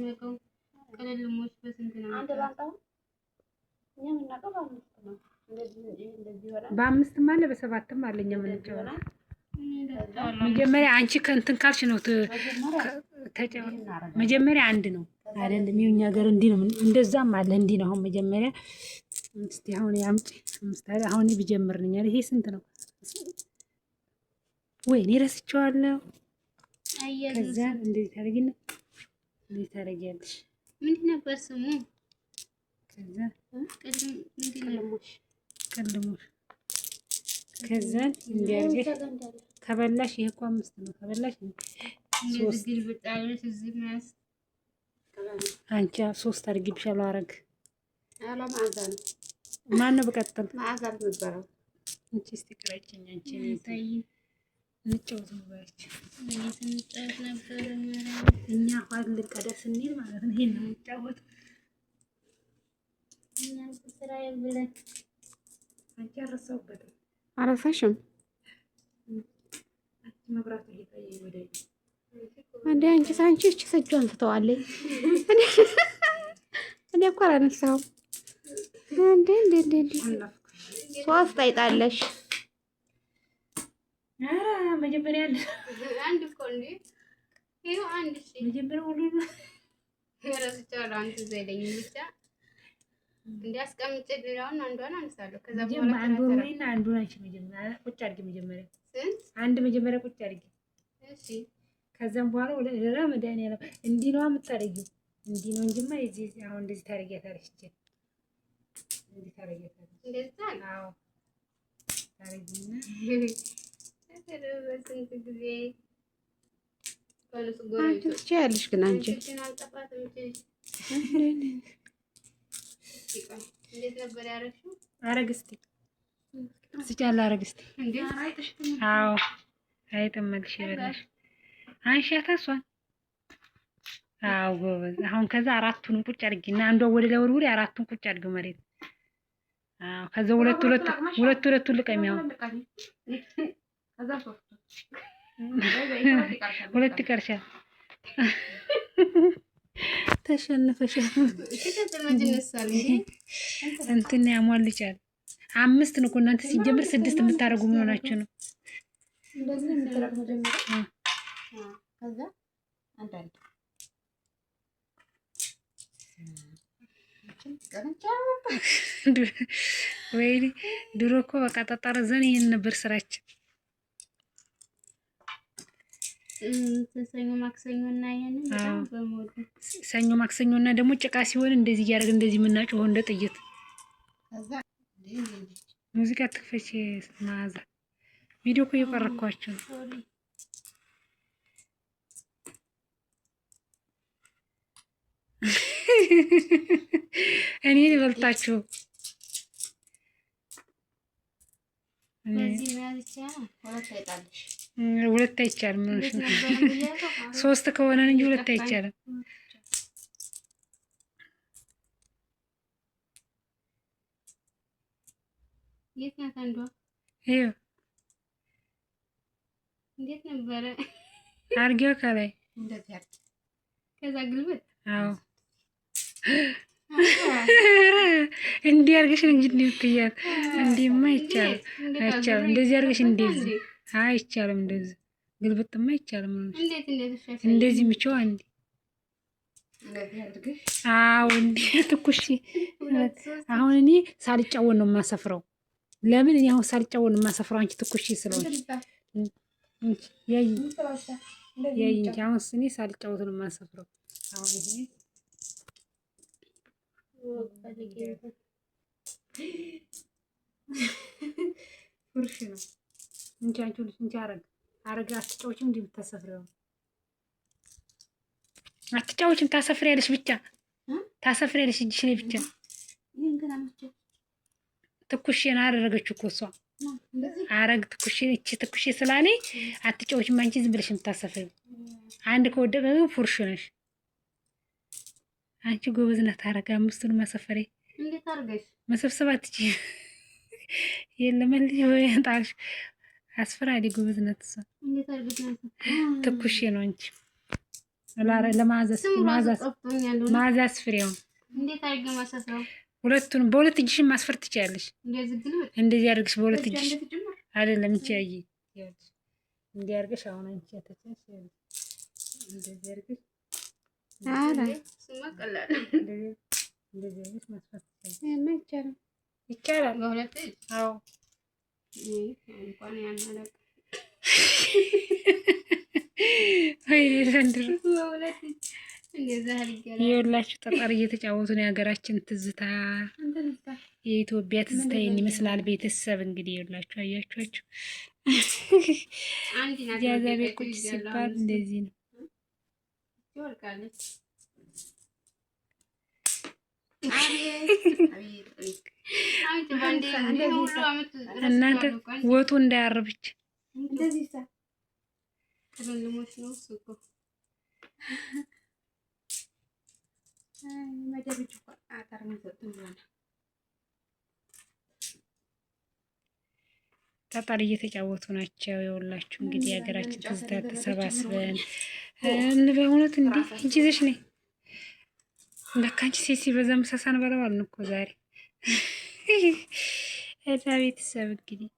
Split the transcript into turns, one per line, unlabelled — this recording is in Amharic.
የሚያውቀው ቀለልሞች በስንት ነው አንድ ባንጣው እኛ የምናውቀው በአምስት ነው እንደዚህ ወራ
በአምስትም አለ በሰባትም አለ እኛ የምንጫወተው መጀመሪያ አንቺ ከእንትን ካልሽ ነው መጀመሪያ አንድ ነው አይደለም የኛ ሀገር እንዲህ ነው እንደዛም አለ እንዲህ ነው አሁን መጀመሪያ እስቲ አሁን ያምጪ ምሳሌ አሁን ቢጀምርልኝ ይሄ ስንት ነው ወይኔ ረስቼዋለሁ ከዛ እንዴት ታረጊና እንዴት ታረጊያለሽ
ምንድን ነበር ስሙ
ከዛ
ቅድም ምንድን ነው
ቀልሞሽ ከዛ እንዲያርገሽ ከበላሽ ይሄ እኮ አምስት ነው ከበላሽ ሶስት
ግልብጣለሽ እዚህ ማስ
አንቺ ሶስት አድርጊብሻለሁ አረግ
አላ ማዕዛን
ማን ነው በቀጥል
ማዕዛን ነበረው
እንቺ እስቲ ቅረጭኝ አንቺ ነኝ እንጫወት ነበር እኛ ኋላ ልቀደስ እንሂድ ማለት ነው ይሄን ነው እንጫወት
እኛ ስራዬ ብለን
አንቺ አረሳውበት
አረሳሽም
መብራቱ እየታየ ወደ
አንዴ አንቺ ሳንቺ እቺ ሰጇን ትተዋለኝ እኔ እኮ አላነሳሁም እንዴ ሶስት አይጣለሽ
መጀመሪያ
አንድ እኮ እንዴ ይሄው አንድ እሺ
መጀመሪያ ሁሉ
ረስቻለሁ አንተ ዘይለኝ ብቻ እንዲያስቀምጥ ድራውን አንዷን አንሳለሁ ከዛ በኋላ
አንዱና አንዱን አንቺ መጀመሪያ ቁጭ አድርጊ መጀመሪያ አንድ መጀመሪያ ቁጭ አድርጊ
እሺ
ከዛም በኋላ ወደ ረመዳን ያለው እንዲህ ነው የምታረጊው እንዲህ ነው እንጂማ እዚህ አሁን እንደዚህ ታረጊያታለሽ እንደዚህ ታረጊያታለሽ
እንደዛ
አዎ ታረጊና
በስንት ጊዜ
አንቺ ትችያለሽ ግን አንቺ
እንዴት ነበር ያረግሽው
አረግ እስቲ ስጫላ አረግ እስቲ
እንዴ
አዎ አይተመልሽ ይበላሽ አንሻታ እሷን አዎ ጎበዝ አሁን ከዛ አራቱን ቁጭ አድርጊና አንዷ ወደ ላይ ወርውሪ አራቱን ቁጭ አድርጊው መሬት አዎ ከዛ ሁለት ልቀሚያው
ከዛ ሶስት
ሁለት ይቀርሻል ተሸነፈሻል እንትን ያሟልጫል አምስት ነው እኮ እናንተ ሲጀምር ስድስት የምታረጉ ምን ሆናችሁ ነው
እንደዚህ የምትረግ መጀመሪያ ከዛ አንዳንድ
ወይኔ ድሮ እኮ በቃ ጠጠር ዘን ይሄን ነበር ስራችን
ሰኞ ማክሰኞ እና ያንን በጣም በሞት
ሰኞ ማክሰኞ እና ደግሞ ጭቃ ሲሆን እንደዚህ እያደረግን እንደዚህ የምናጮኸው እንደ ጥይት
ከዛ
ሙዚቃ ትክፈች ማዛ ቪዲዮ እኮ እየቀረኳቸው እኔ ልበልጣችሁ ሁለት አይቻልም ሶስት ከሆነ እንጂ ሁለት አይቻልም
የት ናት አንዷ
ይኸው
እንዴት ነበረ
አርጌው ከላይ
እንደዚህ አርጌ ከዛ ግልብጥ
አዎ እንዲህ አርገሽ እንጂ እንድትያት እንዲህማ አይቻልም እንደዚህ አርገሽ እንደዚህ አይቻልም እንደዚህ ግልብጥማ አይቻልም እንደዚህ ምቾ አንዴ አዎ እንዴ ትኩሽ አሁን እኔ ሳልጫወት ነው የማሰፍረው ለምን እኔ አሁን ሳልጫወት ነው የማሰፍረው አንቺ ትኩሽ ስለሆንሽ ያይ አሁን እኔ ሳልጫወት ነው የማሰፍረው አሁን ይሄ ፍርሽ ነው እንጂ አንቺ ልጅ እንጂ አረግ አትጫወችም እንዴ ብታሰፍሪው አትጫወችም ታሰፍሪያለሽ ብቻ ታሰፍሪያለሽ እጅሽ ላይ ብቻ ትኩሽን አደረገችው እኮ እሷ አረግ ትኩሽን እቺ ትኩሽ ስላለኝ አትጫወችም አንቺ ዝም ብለሽ የምታሰፍሪው አንድ ከወደቀ ግን ፍርሽ ነሽ አንቺ ጎበዝ ናት አረጋ አምስቱን ማሰፈሬ
እንዴት አርገሽ
መሰብሰብ አትችይ የለም ወይ አንታሽ አስፈራዲ ጎበዝ ናት እሷ
እንዴት አርገሽ
ትኩሽ ነው አንቺ ለማዘዝ ማዘዝ ፍሬው
እንዴት አድርገህ ማሳሰብ
ሁለቱንም በሁለት እጅሽ ማስፈር ትችያለሽ። እንደዚህ አድርግሽ በሁለት እጅሽ አይደለም እንቺ እንዲህ አድርገሽ አሁን አንቺ ያተችሽ እንደዚህ አድርገሽ እንደዚህ ማስፈር ትችያለሽ። ይቻላል በሁለት እጅ። አዎ እንኳን ያናለቅ ወይኔ ዘንድሮ በሁለት እጅ ይኸውላችሁ ጠጠር እየተጫወቱ ነው። የሀገራችን ትዝታ የኢትዮጵያ ትዝታ ይሄን ይመስላል። ቤተሰብ እንግዲህ ይኸውላችሁ አያችኋቸው ጃዛቤ ቁጭ ሲባል እንደዚህ ነው። እናንተ ወጡ እንዳያርብች ጠጠር እየተጫወቱ ናቸው። የወላችሁ እንግዲህ ሀገራችን ትዝታ ተሰባስበን በእውነት እንዲህ እንጂ ይዘሽ ነይ ለካ አንቺ ሴት ሲበዛ ምሳሳን በለዋል እኮ ዛሬ እዛ ቤተሰብ እንግዲህ